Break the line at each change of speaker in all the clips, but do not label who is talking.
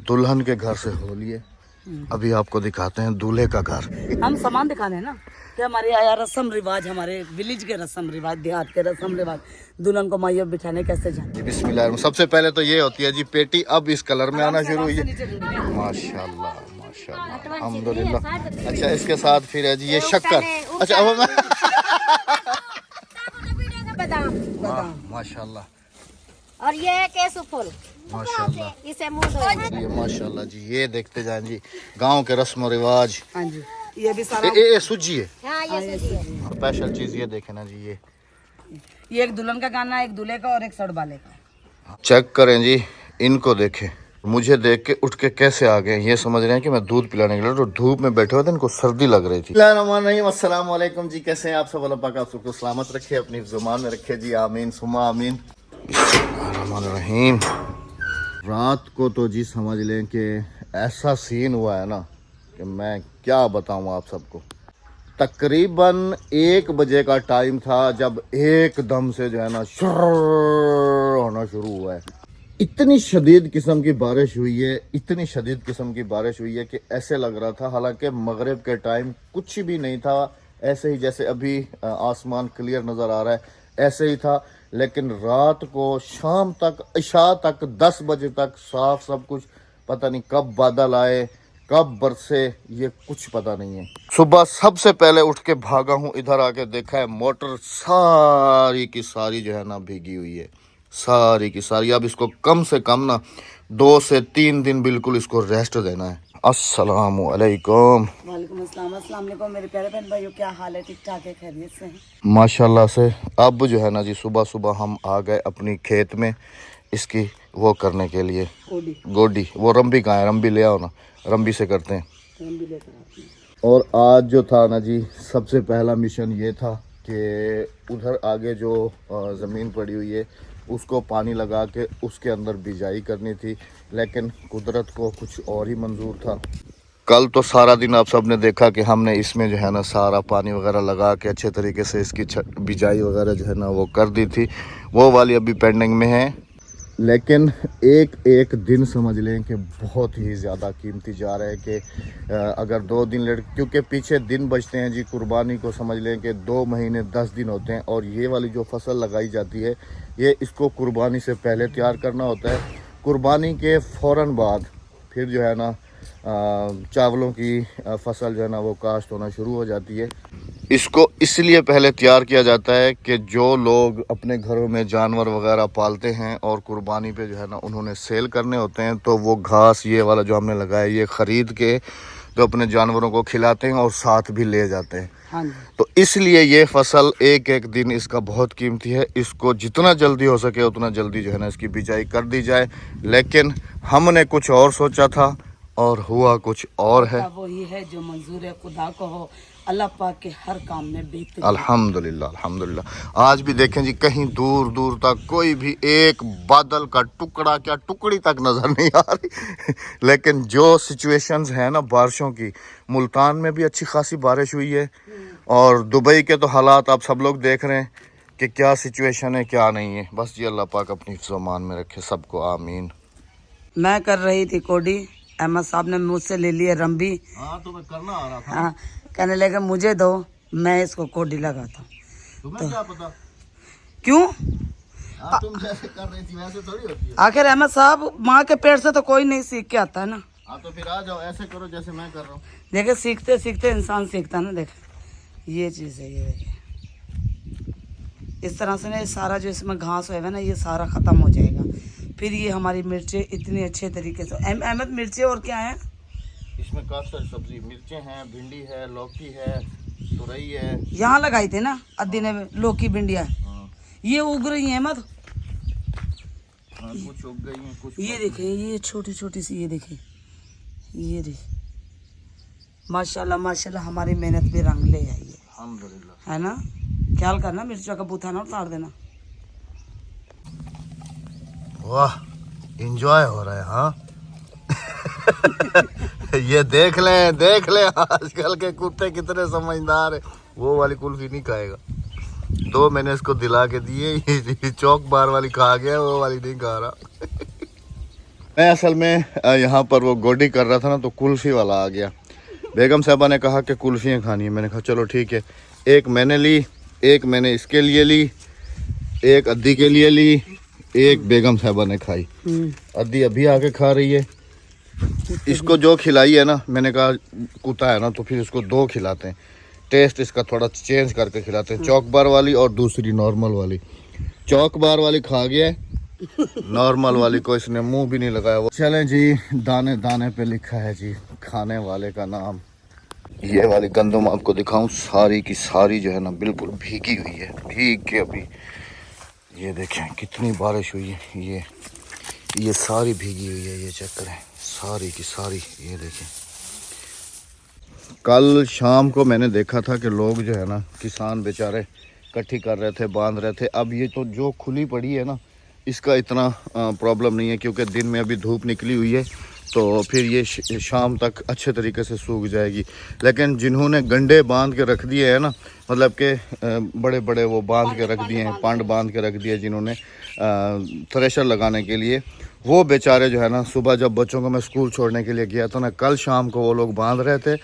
दुल्हन के घर से हो लिए। अभी आपको दिखाते हैं दूल्हे का घर।
हम सामान दिखा रहे हैं ना कि हमारे यहाँ रस्म रिवाज, हमारे विलेज के रस्म रिवाज, देहात के रस्म रिवाज, दुल्हन को माइया बिठाने कैसे जाते।
बिस्मिल्लाह। सबसे पहले तो ये होती है जी पेटी, अब इस कलर में आना शुरू हुई है। माशाल्लाह माशाल्लाह अल्हम्दुलिल्लाह। अच्छा इसके साथ फिर है जी ये शक्कर। अच्छा अब माशाल्लाह।
और ये है केसू फूल,
माशाल्लाह
इसे मुंह धोएंगे।
ये माशाल्लाह जी। ये देखते जाएं जी गांव के रस्म और रिवाज।
हाँ जी, ये भी सारा
ये सूजी है
हाँ ये सूजी है।
स्पेशल चीज। ये देखे ना जी
ये एक दुल्हन का गाना, एक दूल्हे का और एक सड़ वाले का।
चेक करें जी, इनको देखें। मुझे देख के उठ के कैसे आ गए, ये समझ रहे हैं कि मैं दूध पिलाने के लिए, तो धूप में बैठे हुए थे, इनको सर्दी लग रही थी। अस्सलाम वालेकुम जी, कैसे हैं आप सब? अल्लाह पाक आप सबको सलामत रखे, अपनी जुबान में रखे जी, आमीन सुमा आमीन। रहीम। रात को तो जी समझ लें कि ऐसा सीन हुआ है ना कि मैं क्या बताऊं आप सबको। तकरीबन 1 बजे का टाइम था जब एकदम से जो है ना शुरू होना शुरू हुआ है। इतनी शदीद किस्म की बारिश हुई है, इतनी शदीद किस्म की बारिश हुई है कि ऐसे लग रहा था, हालांकि मगरिब के टाइम कुछ भी नहीं था, ऐसे ही जैसे अभी आसमान क्लियर नज़र आ रहा है ऐसे ही था। लेकिन रात को शाम तक, इशा तक, 10 बजे तक साफ सब कुछ, पता नहीं कब बादल आए कब बरसे, ये कुछ पता नहीं है। सुबह सबसे पहले उठ के भागा हूँ, इधर आके देखा है मोटर सारी की सारी जो है ना भीगी हुई है, सारी की सारी। अब इसको कम से कम ना 2 से 3 दिन बिल्कुल इसको रेस्ट देना है। अस्सलाम वालेकुम।
वालेकुम अस्सलाम। अस्सलाम वालेकुम मेरे प्यारे बहन भाइयों, क्या हाल है? ठीक ठाक है, खैरियत से हैं?
माशाल्लाह से। अब जो है ना जी सुबह सुबह हम आ गए अपनी खेत में इसकी वो करने के लिए। गोडी वो रंबी कहाँ है? रंबी ले आओ ना, रंबी से करते हैं। और आज जो था ना जी सबसे पहला मिशन ये था कि उधर आगे जो ज़मीन पड़ी हुई है उसको पानी लगा के उसके अंदर बिजाई करनी थी, लेकिन कुदरत को कुछ और ही मंजूर था। कल तो सारा दिन आप सब ने देखा कि हमने इसमें जो है ना सारा पानी वगैरह लगा के अच्छे तरीके से इसकी बिजाई वगैरह जो है ना वो कर दी थी, वो वाली अभी पेंडिंग में है। लेकिन एक एक दिन समझ लें कि बहुत ही ज़्यादा कीमती जा रहा है कि अगर 2 दिन लेट, क्योंकि पीछे दिन बचते हैं जी कुर्बानी को, समझ लें कि 2 महीने 10 दिन होते हैं। और ये वाली जो फसल लगाई जाती है ये इसको कुर्बानी से पहले तैयार करना होता है। कुर्बानी के फ़ौरन बाद फिर जो है ना चावलों की फसल जो है ना वो काश्त होना शुरू हो जाती है। इसको इसलिए पहले तैयार किया जाता है कि जो लोग अपने घरों में जानवर वगैरह पालते हैं और कुर्बानी पे जो है ना उन्होंने सेल करने होते हैं, तो वो घास ये वाला जो हमने लगाया ये ख़रीद के तो अपने जानवरों को खिलाते हैं और साथ भी ले जाते हैं।
हाँ जी।
तो इसलिए ये फसल एक एक दिन इसका बहुत कीमती है। इसको जितना जल्दी हो सके उतना जल्दी जो है ना इसकी बिजाई कर दी जाए। लेकिन हमने कुछ और सोचा था और हुआ कुछ और है।
वही है जो मंजूर है खुदा को हो। अल्लाह पाक के हर काम में बेहतरीन।
अल्हम्दुलिल्लाह अल्हम्दुलिल्लाह। आज भी देखें जी कहीं दूर दूर तक कोई भी एक बादल का टुकड़ा, क्या टुकड़ी तक नज़र नहीं आ रही। लेकिन जो सिचुएशंस हैं ना बारिशों की, मुल्तान में भी अच्छी खासी बारिश हुई है और दुबई के तो हालात आप सब लोग देख रहे हैं कि क्या सिचुएशन है क्या नहीं है। बस जी अल्लाह पाक अपनी ज़ुबान में रखे सबको, आमीन।
मैं कर रही थी कोडी, अहमद साहब ने मुझसे ले लिया रंबी।
हाँ तो मैं करना आ रहा था।
हाँ, कहने लगे मुझे दो, मैं इसको कोडी लगाता हूँ।
तुम्हें क्या पता?
क्यों?
तुम जैसे कर रही थी वैसे थोड़ी होती है।
आखिर अहमद साहब माँ के पेट से तो कोई नहीं सीख के आता है ना।
हाँ तो फिर आ जाओ, ऐसे करो जैसे मैं कर रहा हूँ।
देखे सीखते सीखते इंसान सीखता ना। देखे ये चीज़ है, ये देखिए इस तरह से ना सारा जो इसमें घास है ना ये सारा ख़त्म हो जाएगा। फिर ये हमारी मिर्चें इतनी अच्छे तरीके से, अहमद मिर्चें और क्या है
इसमें? काफ़ी सारी सब्जी, मिर्चें हैं, भिंडी है, लौकी है, तुरई है।
यहाँ लगाई थी ना अद्दी ने लौकी भिंडिया, ये उग रही है मत।
हाँ, कुछ उग गई हैं, कुछ
ये देखें, ये छोटी छोटी सी, ये देखें, ये देखें माशाल्लाह माशाल्लाह। हमारी मेहनत भी रंग ले आई है,
अल्हम्दुलिल्लाह।
है ना। ख्याल करना मिर्चों का बूथा ना उतार देना।
वाह, एंजॉय हो रहा है। हाँ ये देख लें आजकल के कुत्ते कितने समझदार है। वो वाली कुल्फी नहीं खाएगा। 2 मैंने इसको दिला के दिए, ये चौक बार वाली खा गया, वो वाली नहीं खा रहा। मैं असल में यहाँ पर वो गोडी कर रहा था ना, तो कुल्फ़ी वाला आ गया। बेगम साहबा ने कहा कि कुल्फ़ियाँ खानी है। मैंने कहा चलो ठीक है। एक मैंने ली, एक मैंने इसके लिए ली, एक अद्दी के लिए ली, एक बेगम साहबा ने खाई। अद्दी अभी आके खा रही है। इसको जो खिलाई है ना, मैंने कहा कुत्ता है ना, तो फिर इसको दो खिलाते हैं, टेस्ट इसका थोड़ा चेंज करके खिलाते हैं। चौक बार वाली और दूसरी नॉर्मल वाली। चौक बार वाली खा गया है, नॉर्मल वाली को इसने मुंह भी नहीं लगाया। वो चलें जी, दाने दाने पे लिखा है जी खाने वाले का नाम। ये वाली गंदम आपको दिखाऊं, सारी की सारी जो है ना बिल्कुल भीगी हुई है, भीग के अभी ये देखें कितनी बारिश हुई है। ये सारी भीगी हुई है, ये चेक करें, सारी की सारी। ये देखें, कल शाम को मैंने देखा था कि लोग जो है ना, किसान बेचारे इकट्ठी कर रहे थे, बांध रहे थे। अब ये तो जो खुली पड़ी है ना, इसका इतना प्रॉब्लम नहीं है, क्योंकि दिन में अभी धूप निकली हुई है, तो फिर ये शाम तक अच्छे तरीके से सूख जाएगी। लेकिन जिन्होंने गंडे बांध के रख दिए हैं ना, मतलब कि बड़े बड़े वो बांध के रख दिए हैं, पांड बांध के रख दिए जिन्होंने थ्रेशर लगाने के लिए, वो बेचारे जो है ना, सुबह जब बच्चों को मैं स्कूल छोड़ने के लिए गया था ना, कल शाम को वो लोग बांध रहे थे।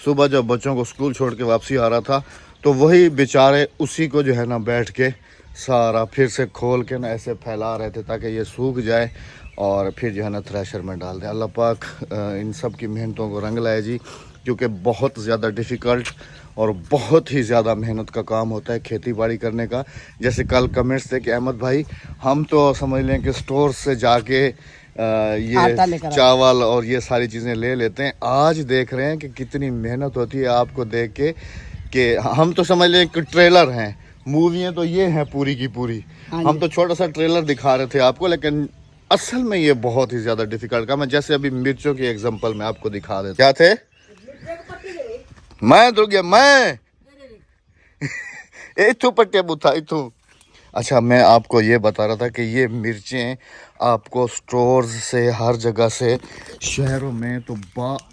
सुबह जब बच्चों को स्कूल छोड़ के वापसी आ रहा था, तो वही बेचारे उसी को जो है ना बैठ के सारा फिर से खोल के ना ऐसे फैला रहे थे ताकि ये सूख जाए और फिर जो है ना थ्रेशर में डाल दें। अल्लाह पाक इन सब की मेहनतों को रंग लाए जी, क्योंकि बहुत ज़्यादा डिफ़िकल्ट और बहुत ही ज़्यादा मेहनत का काम होता है खेती बाड़ी करने का। जैसे कल कमेंट्स थे कि अहमद भाई, हम तो समझ लें कि स्टोर से जाके ये चावल और ये सारी चीज़ें ले लेते हैं। आज देख रहे हैं कि कितनी मेहनत होती है आपको देख के, कि हम तो समझ लें कि ट्रेलर हैं, मूवियाँ तो ये हैं पूरी की पूरी। हम तो छोटा सा ट्रेलर दिखा रहे थे आपको, लेकिन असल में ये बहुत ही ज़्यादा डिफ़िकल्ट काम है। जैसे अभी मिर्चों की एग्जांपल मैं आपको दिखा देता। क्या थे? मैं तो गया मैं इथू पट्टे बुथा इथू। अच्छा, मैं आपको ये बता रहा था कि ये मिर्चें आपको स्टोर्स से, हर जगह से, शहरों में तो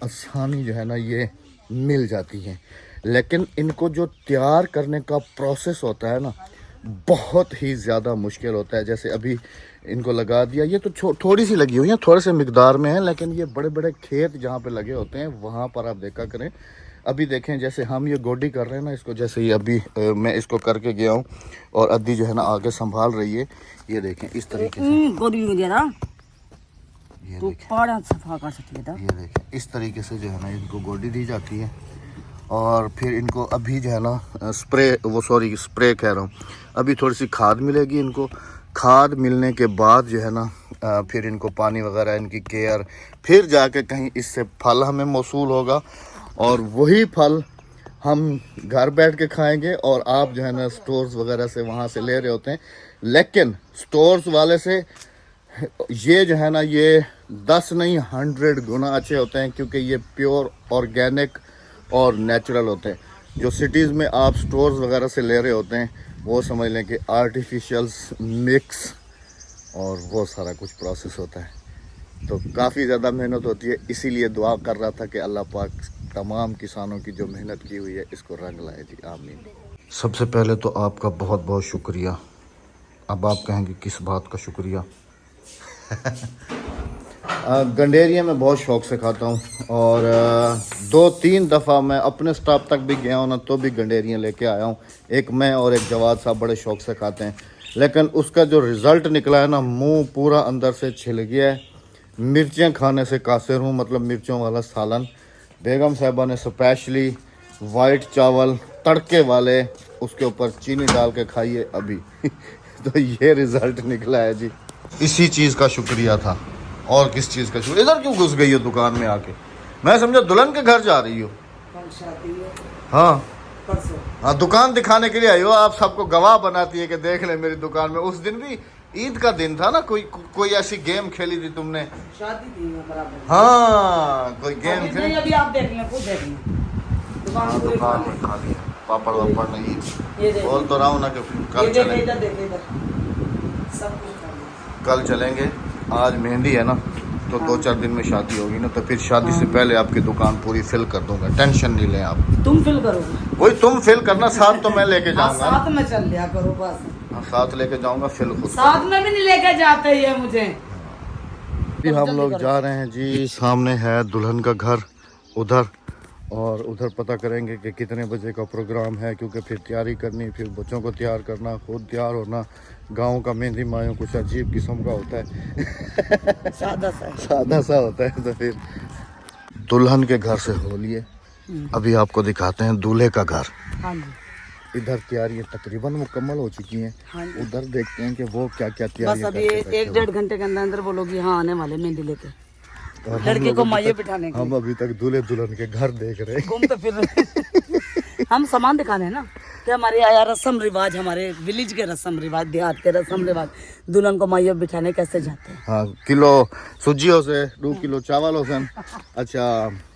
आसानी जो है ना ये मिल जाती हैं, लेकिन इनको जो तैयार करने का प्रोसेस होता है ना, बहुत ही ज़्यादा मुश्किल होता है। जैसे अभी इनको लगा दिया, ये तो थोड़ी सी लगी हुई है, थोड़े से मिकदार में है, लेकिन ये बड़े बड़े खेत जहाँ पे लगे होते हैं वहाँ पर आप देखा करें। अभी देखें, जैसे हम ये गोडी कर रहे हैं ना इसको, जैसे ये अभी मैं इसको करके गया हूँ और अद्दी जो है ना आगे संभाल रही है। ये देखें इस तरीके से, ये देखें इस तरीके से जो है ना इनको गोडी दी जाती है। और फिर इनको अभी जो है ना स्प्रे कह रहा हूँ, अभी थोड़ी सी खाद मिलेगी इनको। खाद मिलने के बाद जो है ना फिर इनको पानी वगैरह, इनकी केयर, फिर जाके कहीं इससे फल हमें मौसूल होगा और वही फल हम घर बैठ के खाएंगे। और आप जो है ना स्टोर्स वगैरह से वहाँ से ले रहे होते हैं, लेकिन स्टोर्स वाले से ये जो है ना ये 10 नहीं 100 गुना अच्छे होते हैं, क्योंकि ये प्योर ऑर्गेनिक और नेचुरल होते हैं। जो सिटीज़ में आप स्टोर्स वगैरह से ले रहे होते हैं, वो समझ लें कि आर्टिफिशियल्स मिक्स और वो सारा कुछ प्रोसेस होता है, तो काफ़ी ज़्यादा मेहनत होती है। इसीलिए दुआ कर रहा था कि अल्लाह पाक तमाम किसानों की जो मेहनत की हुई है इसको रंग लाए जी, आमीन। सबसे पहले तो आपका बहुत बहुत शुक्रिया। अब आप कहेंगे किस बात का शुक्रिया? गंडेरिया मैं बहुत शौक़ से खाता हूँ और 2-3 दफ़ा मैं अपने स्टाफ तक भी गया हूँ ना, तो भी गंडेरियाँ लेके आया हूँ। एक मैं और एक जवाद साहब बड़े शौक़ से खाते हैं, लेकिन उसका जो रिज़ल्ट निकला है ना, मुंह पूरा अंदर से छिल गया है। मिर्चें खाने से कासिर हूँ, मतलब मिर्चों वाला सालन। बेगम साहिबा ने स्पेशली वाइट चावल तड़के वाले, उसके ऊपर चीनी डाल के खाइए अभी तो ये रिज़ल्ट निकला है जी। इसी चीज़ का शुक्रिया था, और किस चीज़ का शुक्रिया। इधर क्यों घुस गई हो दुकान में आके? मैं समझा दुल्हन के घर जा रही हो। हाँ, दुकान दिखाने के लिए आई हो। आप सबको गवाह बनाती है कि देख ले मेरी दुकान में। उस दिन भी ईद का दिन था ना, कोई ऐसी गेम खेली थी तुमने?
शादी थी बराबर।
हाँ, कोई गेम खेली।
अभी आप देख लें, खुद देख लें।
दुकान में खा लिया, पापड़ वापड़ नहीं। बोल तो रहा हूँ ना कि कल चलेंगे, कल चलेंगे। आज मेहंदी है ना, तो 2-4 दिन में शादी होगी ना, तो फिर शादी से पहले आपकी दुकान पूरी फिल कर दूंगा, टेंशन नहीं लें आप।
तुम फिल करोगे?
वही तुम फिल करना, साथ तो मैं लेके जाऊंगा।
साथ में चल लिया करो बस।
साथ लेके जाऊंगा, फिल खुद
साथ में भी नहीं लेके जाते ये मुझे।
अभी हम लोग जा रहे हैं जी, सामने है दुल्हन का घर उधर, और उधर पता करेंगे कि कितने बजे का प्रोग्राम है, क्योंकि फिर तैयारी करनी, फिर बच्चों को तैयार करना, खुद तैयार होना। गांव का मेहंदी मायों कुछ अजीब किस्म का होता है सादा सा होता है। तो फिर दुल्हन के घर से हो लिए, अभी आपको दिखाते हैं दूल्हे का घर।
हाँ जी।
इधर तैयारियां तकरीबन मुकम्मल हो चुकी हैं।
हाँ जी।
उधर देखते हैं कि वो क्या क्या
बस
तैयारियां
अभी
करके बैठे
1-1.5 घंटे के अंदर अंदर वो लोग यहाँ आने वाले मेहंदी लेके,
और हम
लड़के
लोग
को
अभी
माये
तक-
बिठाने के
हम अभी तक दूल्हे दुल्हन के घर देख रहे हैं।
घूमते फिर रहे। हम सामान दिखाने हैं ना कि हमारे यहाँ रस्म रिवाज, हमारे विलेज के रस्म रिवाज, देहात के रस्म रिवाज, दुल्हन को माये बिठाने कैसे जाते हैं।
हाँ, किलो सूजियों से 2 किलो चावलों से, अच्छा,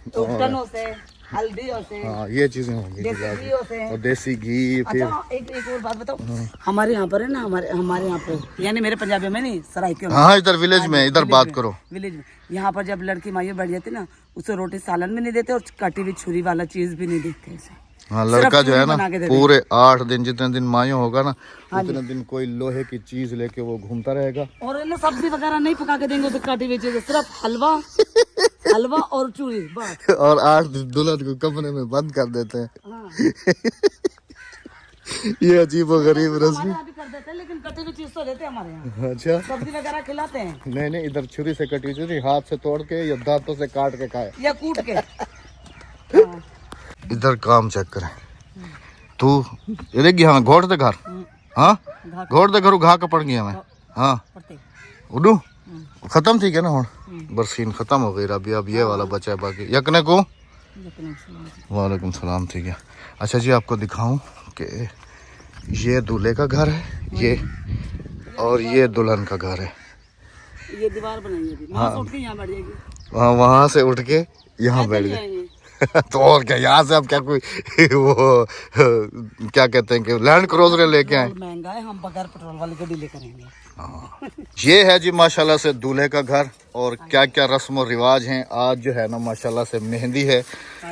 टनों से, हल्दियों से,
हाँ ये चीजें होंगी
देसी घीयों से।
और देसी घी। फिर
अच्छा एक और बात बताओ, हमारे यहाँ पर है ना, हमारे यहाँ पर यानी मेरे पंजाबी में नहीं, सराइकियों में,
हाँ इधर विलेज में, इधर
विलेज
बात
में,
करो।
विलेज में यहाँ पर जब लड़की माये बैठ जाती ना, उसे रोटी सालन भी नहीं देते और कटी हुई छुरी वाला चीज भी नहीं देते उसे।
हाँ,
सिर्फ
लड़का जो है
चूरी
ना
बना के दे देंगे।
पूरे 8 दिन, जितने दिन मायों होगा ना उतने दिन कोई लोहे की चीज लेके वो घूमता रहेगा।
और ना सब्जी वगैरह नहीं पका के देंगे उसे, कटी हुई चीज, सिर्फ हलवा और चूरी बस।
और 8 दिन दुल्हन को कमरे में बंद कर देते हैं।
हाँ।
ये अजीब और गरीब रस्म।
हमारे यहाँ भी कर देते हैं, लेकिन कटी हुई चीज तो देते हैं हमारे यहाँ,
अच्छा,
सब्जी वगैरह खिलाते हैं
नहीं नहीं, इधर छुरी से कटी हुई, हाथ से तोड़ के या दांतों से काट के खाए।
या कूट के। हाँ।
इधर काम चेक करें तू, ये देख हाँ घोड़ दे घर, हाँ घोड़ दे घर घा के पड़ गया मैं। हाँ उडू खत्म थी क्या ना, हुण बरसीन खत्म हो गई अभी, अब ये वाला बचा है बाकी। यकने को वालेकुम सलाम, ठीक है। अच्छा जी, आपको दिखाऊं कि ये दूल्हे का घर है, ये और ये दुल्हन का घर है।
ये दीवार बनाई है, वहाँ से उठ के यहाँ बैठ जाएगी,
वहाँ से उठ के यहाँ बैठ गए।
जाएंगे।
तो और क्या, यहाँ से अब क्या कोई वो क्या कहते हैं कि लैंड क्रूजर लेके आए।
पेट्रोल महंगा है, हम बगैर पेट्रोल वाले गाड़ी लेकर आएंगे।
ये है जी माशाल्लाह से दूल्हे का घर, और क्या क्या रस्म और रिवाज हैं। आज जो है ना माशाल्लाह से मेहंदी है,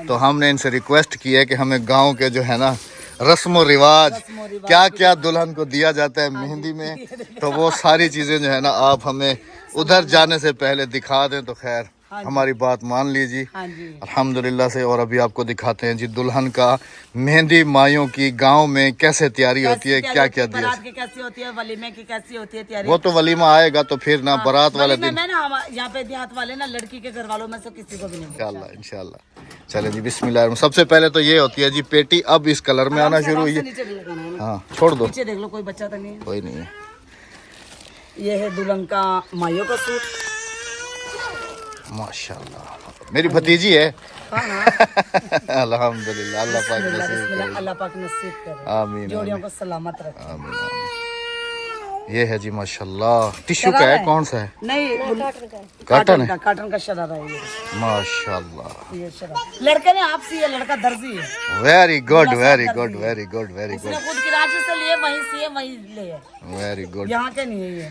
तो हमने इनसे रिक्वेस्ट की है कि हमें गांव के जो है ना रस्म और रिवाज, क्या क्या दुल्हन को दिया जाता है मेहंदी में, तो वो सारी चीज़ें जो है ना आप हमें उधर जाने से पहले दिखा दें तो खैर हमारी बात मान लीजिए।
हाँ जी।
अल्हम्दुलिल्लाह से। और अभी आपको दिखाते हैं जी दुल्हन का मेहंदी मायों की गांव में कैसे तैयारी होती है, क्या क्या दिया।
बारात की कैसी होती है, वलीमे की कैसी होती है तैयारी।
वो तो वलीमा आएगा तो फिर ना बारात वाले दिन
मैं ना यहाँ पे देहात वाले ना लड़की के घर वालों में से किसी को भी नहीं।
इंशाल्लाह इंशाल्लाह। चले जी बिस्मिल्लाह। सबसे पहले तो ये होती है जी पेटी, अब इस कलर में आना शुरू हुई है।
नीचे भी लगाना है ना।
हाँ छोड़ दो,
नीचे देख लो, कोई बच्चा तो नहीं है।
कोई नहीं है।
ये है दुल्हन का माइयों का सूट।
माशाल्लाह मेरी भतीजी है।
हाँ हाँ।
अल्हम्दुलिल्लाह, अल्लाह पाक नसीब
बिस्मिल्लाह,
करे।
अल्लाह पाक नसीब करे,
आमीन
जोड़ियों को सलामत रखे।
आमीन आमीन। ये है जी माशाल्लाह, टिश्यू का है, कौन सा है?
नहीं,
काटन है।
काटन का शरारा है ये।
माशाल्लाह,
ये शरारा लड़के ने आप सी है, लड़का दर्जी है।
Very good very good very good very
उसने
गुड
खुद की रांची से लिए, वहीं से वहीं ले है,
वेरी गुड
यहाँ के नहीं है ये।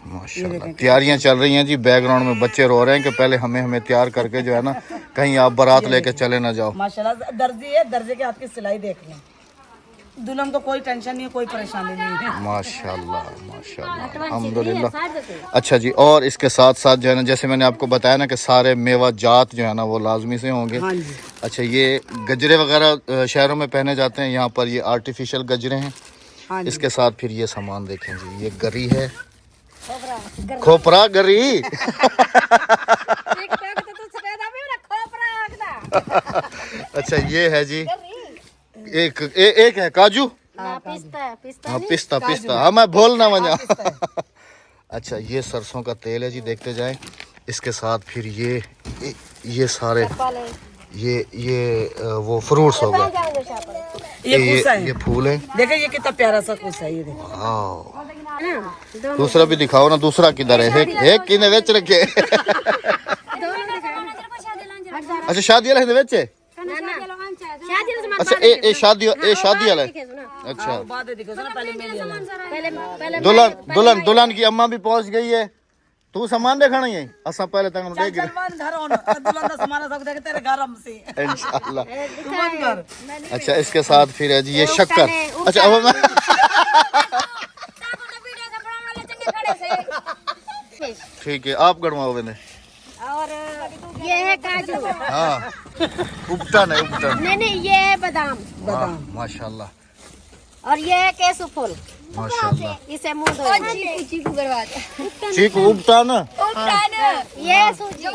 माशाल्लाह। तैयारियां चल रही हैं जी, बैकग्राउंड में बच्चे रो रहे हैं कि पहले हमें तैयार करके जो है ना कहीं आप बारात लेके चले ना जाओ।
माशाल्लाह दर्जी है, दर्जे के हाथ की सिलाई देख लें। दुल्हन को कोई टेंशन नहीं है, कोई परेशानी नहीं है।
माशाल्लाह माशाल्लाह अल्हम्दुलिल्लाह। अच्छा जी, और इसके साथ साथ जो है ना, जैसे मैंने आपको बताया ना कि सारे मेवा जात जो है ना वो लाजमी से होंगे।
हाँ जी।
अच्छा, ये गजरे वगैरह शहरों में पहने जाते हैं, यहाँ पर ये आर्टिफिशियल गजरे हैं।
हाँ जी।
इसके साथ फिर ये सामान देखें जी, ये गरी है, खोपरा गरी। अच्छा ये है जी, एक है काजू, हाँ पिस्ता पिस्ता, हाँ मैं भूलना वजह। अच्छा, ये सरसों का तेल है जी, देखते जाएं। इसके साथ फिर ये सारे ये वो फ्रूट्स हो गए, ये फूल है।
देखिए ये कितना प्यारा सा कुछ है, ये देखो।
हाँ, दूसरा भी दिखाओ ना, दूसरा किधर है? एक किने बेच रखे। अच्छा शादी वाला है बेचे। अच्छा ये शादी वाला है। अच्छा
बाद में दिखो ना, पहले मेरी वाला।
दुल्हन की अम्मा भी पहुंच गई है। तू सामान देखना ही असा पहले तक
चल चल बंद घर होना, दुल्हन का सामान सब देख तेरे घर हम से
इंशाल्लाह।
तू बंद कर।
अच्छा, इसके साथ फिर है जी ये शक्कर। अच्छा अब मैं ठीक है आप गणवाओगे ने
और ये है काजू।
हाँ उपटन है उपटन।
नहीं ये है बादाम।
हाँ, माशाल्लाह
और ये है केसू फूल।
माशाल्लाह।
इसे मुंह धो।
चीकू उपटन।
ये सूजी।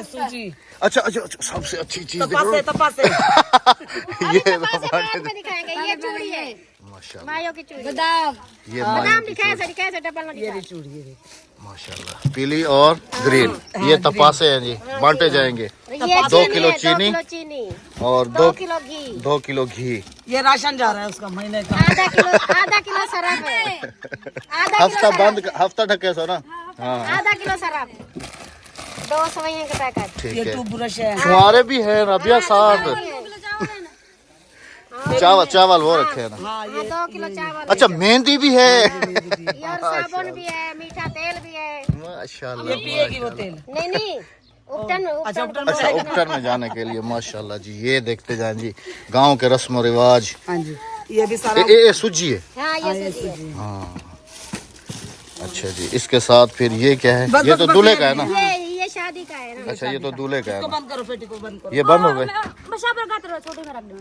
सूजी
अच्छा अच्छा अच्छा, सबसे अच्छी चीज
तपासे तपासे
ये
में दिखाएंगे। ये चूड़ी है
माशाल्लाह।
मायो की चूड़ी।
बादाम
ये
बादाम
मायो की
दिखाया सर, दिखाया सर, डबल में
ये
दिखाया।
भी चूड़ी ये भी।
माशाल्लाह। पीली और ग्रीन ये तपासे हैं जी, बांटे जाएंगे।
ये
2 किलो
है,
चीनी
2 किलो चीनी,
और
2 किलो घी,
2 किलो घी।
ये राशन जा रहा है उसका महीने का।
आधा किलो शराब है।
हफ्ता ढके सो ना। हाँ
आधा किलो शराब, 2 सवैया का पैकेट।
ठीक
ये
है।
टू ब्रश है।
छुआरे भी है रबिया साथ। चावल वो रखे हैं ना।
हाँ ये
2 किलो चावल।
अच्छा मेहंदी भी है।
ये और साबुन भी है, मीठा तेल भी है।
माशाल्लाह।
पिएगी वो तेल।
नहीं उपटन
अच्छा उपटन
अच्छा उपकर में जाने के लिए माशाल्लाह जी। ये देखते जाएं जी गांव के रस्म और रिवाज।
हाँ जी ये भी सारा
ये सूजी है।
हाँ ये सूजी है।
हाँ अच्छा जी। इसके साथ फिर ये क्या है?
बस,
ये
बस,
तो
बस,
दूल्हे का है ना।
ये शादी का है ना।
अच्छा ये तो दूल्हे का है
इसको
ना।
बंद करो, पेटी को बंद करो।
ये बंद हो गए।
छोटे में रख दो।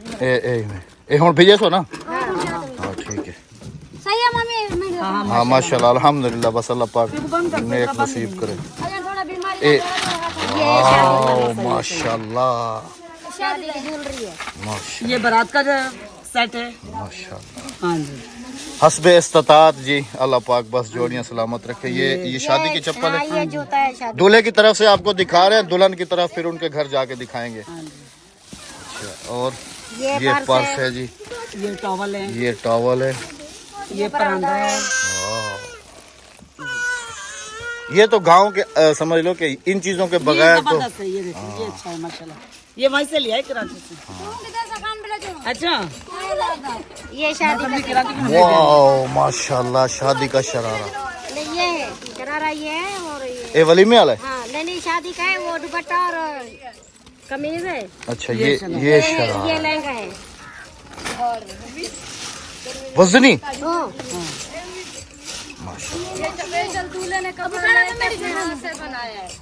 ए हुन भेजे सो ना। हाँ ठीक है।
सही है मम्मी।
हाँ माशाल्लाह अल्हम्दुलिल्लाह। बस अल्लाह पाक नेक नसीब करे।
थोड़ा बीमारी
वाह माशाल्लाह
शादी की ज्वेलरी है।
माशाल्लाह
ये बारात का जो सेट है।
माशाल्लाह।
हाँ जी
हस्बे इस्तात जी अल्लाह पाक बस जोड़ियां सलामत रखे। ये शादी की चप्पल
हाँ,
है।
ये जूता है शादी।
दूल्हे की तरफ से आपको दिखा रहे हैं, दुल्हन की तरफ फिर उनके घर जाके दिखाएंगे। अच्छा, और ये पर्स है जी।
ये टॉवल है।
ये टॉवल है।
ये परांदा है।
ये तो गांव के समझ लो कि इन चीजों के बगैर
ये
तो
जबरदस्त है। ये देखो ये अच्छा है माशाल्लाह। ये वहीं से लिया है कराची से। अच्छा
ये शादी
हमने कराची में
वाह माशाल्लाह शादी का शरारा।
नहीं ये है शरारा, ये है और
ये वलीमे वाला है।
हाँ नहीं शादी का है। वो दुपट्टा और कमीज है।
अच्छा
ये
ये
शरारा।
शरारा
ये लहंगा है।
वजनी
हाँ।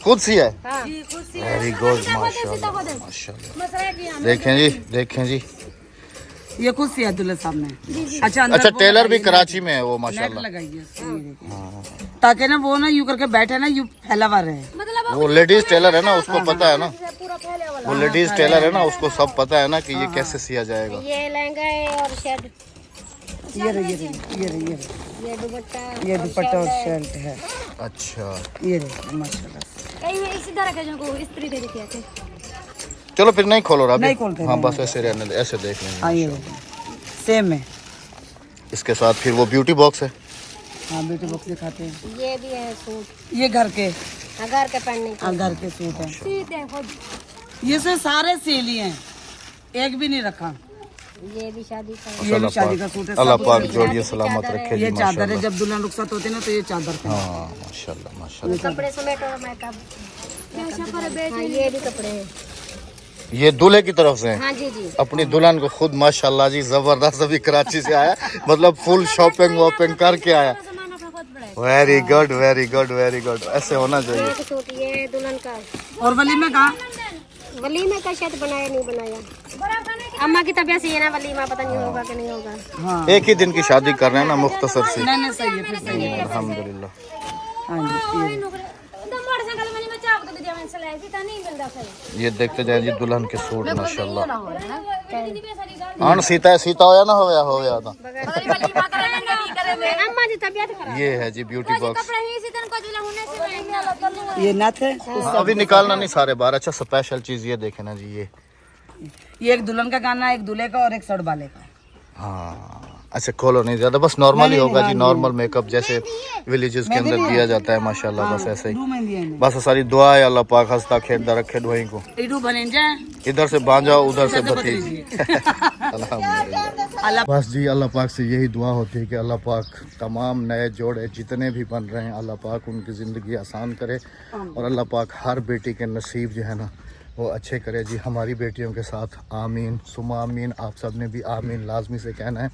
खुद सिया है।
हाँ।
वेरी गुड माशाल्लाह माशाल्लाह। देखें जी देखें जी।
ये खुद सिया दूल्हे साहब ने। अच्छा अंदर
अच्छा
वो
टेलर भी
लगाइए,
कराची में है वो
नेट
माशाल्लाह।
लगाइए इसको, ये देखिए। ताकि ना वो ना यूं करके बैठे ना यूं फैला हुआ रहे।
वो लेडीज टेलर है ना उसको पता है ना। वो लेडीज टेलर है ना उसको सब पता है ना कि ये कैसे सिया जाएगा।
ये लहंगा है और शर्ट।
ये रही ये रही ये रही ये रही।
ये दुपट्टा।
ये दुपट्टा और शर्ट है।
अच्छा
ये रही माशाल्लाह।
इसी तरह के जो इस्त्री दे रखी है।
चलो फिर नहीं खोलो
नहीं
अभी।
खोलते,
हाँ
नहीं।
बस ऐसे रहने दे, ऐसे देख
हाँ ये
लेंगे।
देखो सेम है।
इसके साथ फिर वो ब्यूटी बॉक्स है।
हाँ ब्यूटी बॉक्स दिखाते हैं।
ये भी है सूट।
ये घर के
घर के पहनने के।
हाँ घर के सूट है। ये से सारे सेल ही हैं, एक भी नहीं रखा।
ये भी शादी का है।
ये भी शादी का सूट है।
अल्लाह
सब
पाक
कुछ
जोड़िए सलामत रखे जी
ये चादर है।
माशाल्लाह।
जब दुल्हन रुखसत होती है ना तो ये चादर पे
हाँ माशाल्लाह माशाल्लाह।
कपड़े समेट और मेकअप। हाँ, ये भी कपड़े हैं।
ये दूल्हे की तरफ से है।
हाँ जी जी।
अपनी दुल्हन को खुद माशाल्लाह जी जबरदस्त अभी कराची से आया। मतलब फुल शॉपिंग वॉपिंग करके आया। Very good very good very good. ऐसे होना चाहिए।
एक सूट ये दुल्हन का।
और वलीमे कहाँ?
वलीमे का शायद बनाया नहीं बनाया। अम्मा की तबीयत सही है ना, वलीमा पता नहीं होगा कि नहीं होगा।
हाँ
एक ही दिन की शादी कर रहे हैं ना मुख्तसर से।
नहीं नहीं सही है फिर सही है।
अल्हम्दुलिल्लाह।
हाँ जी
ये देखते जाए जी दुल्हन के सूट माशाल्लाह। हाँ सीता सीता होया ना होया था।
अम्मा की तबीयत खराब।
ये है जी ब्यूटी बॉक्स।
ये नथ है।
अभी निकालना नहीं सारे बाहर। अच्छा स्पेशल चीज ये देखे ना जी
ये एक दुल्हन का गाना, एक दूल्हे का और एक सड़ वाले का।
हाँ अच्छा खोलो नहीं ज्यादा, बस नॉर्मल ही होगा जी। नॉर्मल मेकअप जैसे विलेजेस के अंदर दिया जाता है माशाल्लाह। बस ऐसे ही
डू मेहंदी है
बस सारी दुआ है अल्लाह पाक हंसता खेड़ता रखे ढोई को।
इडू बने जाए
इधर से बांझा उधर से भतीजी। अल्हम्दुलिल्लाह। बस जी अल्लाह पाक से यही दुआ होती है कि अल्लाह पाक तमाम नए जोड़े जितने भी बन रहे हैं अल्लाह पाक उनकी ज़िंदगी आसान करे और अल्लाह पाक हर बेटी के नसीब जो है ना वो अच्छे करे जी। हमारी बेटियों के साथ आमीन सुमा आमीन। आप सब ने भी आमीन लाजमी से कहना है।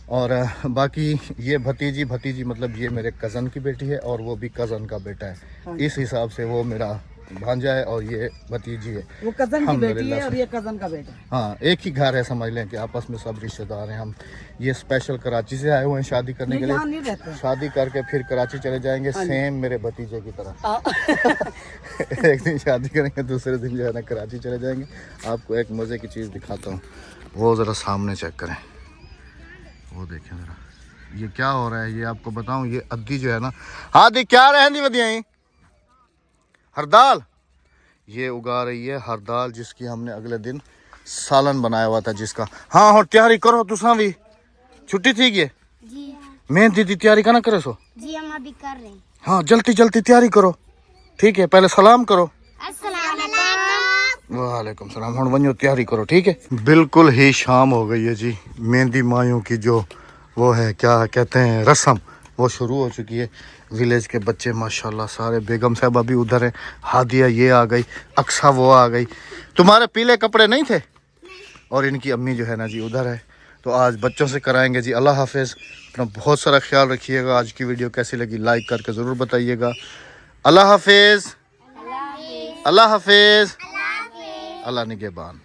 और बाकी ये भतीजी मतलब ये मेरे कज़न की बेटी है और वो भी कज़न का बेटा है। इस हिसाब से वो मेरा भांजा है और ये भतीजी है।
वो कजन की बेटी है
अल्हम्दुलिल्लाह
और ये कजन का बेटा है।
हाँ, एक ही घर है, समझ लें कि आपस में सब रिश्तेदार हैं हम। ये स्पेशल कराची से आए हुए हैं शादी करने के
यहाँ नहीं
लिए।
रहते।
शादी करके फिर कराची चले जाएंगे, सेम मेरे भतीजे की तरह। एक दिन शादी करेंगे, दूसरे दिन जो है ना कराची चले जाएंगे। आपको एक मज़े की चीज़ दिखाता हूँ, वो ज़रा सामने चेक करें, वो देखें ज़रा ये क्या हो रहा है। ये आपको बताऊँ, ये अद्दी जो है ना, हाँ दी क्या रहती वधियाई हरदाल, ये उगा रही है हरदाल, जिसकी हमने अगले दिन सालन बनाया हुआ था जिसका। हाँ हाँ तैयारी करो, तुसा भी छुट्टी थी ये
जी
मेहंदी की तैयारी करना करे सो।
जी हम अभी कर रहे हैं।
हाँ जल्दी जल्दी तैयारी करो, ठीक है, पहले सलाम करो।
अस्सलाम वालेकुम।
वालेकुम सलाम। हुण वञो तैयारी करो, ठीक है। बिल्कुल ही शाम हो गई है जी। मेहंदी मायों की जो वो है, क्या कहते हैं, रस्म, वो शुरू हो चुकी है। विलेज के बच्चे माशाल्लाह सारे, बेगम साहब अभी उधर है, हादिया ये आ गई, अक्सा वो आ गई। तुम्हारे पीले कपड़े नहीं थे? और इनकी अम्मी जो है ना जी उधर है। तो आज बच्चों से कराएंगे जी। अल्लाह हाफिज़, अपना बहुत सारा ख्याल रखिएगा। आज की वीडियो कैसी लगी लाइक करके ज़रूर बताइएगा। अल्लाह हाफिज़, अल्लाह हाफिज़, अल्लाह निगहबान।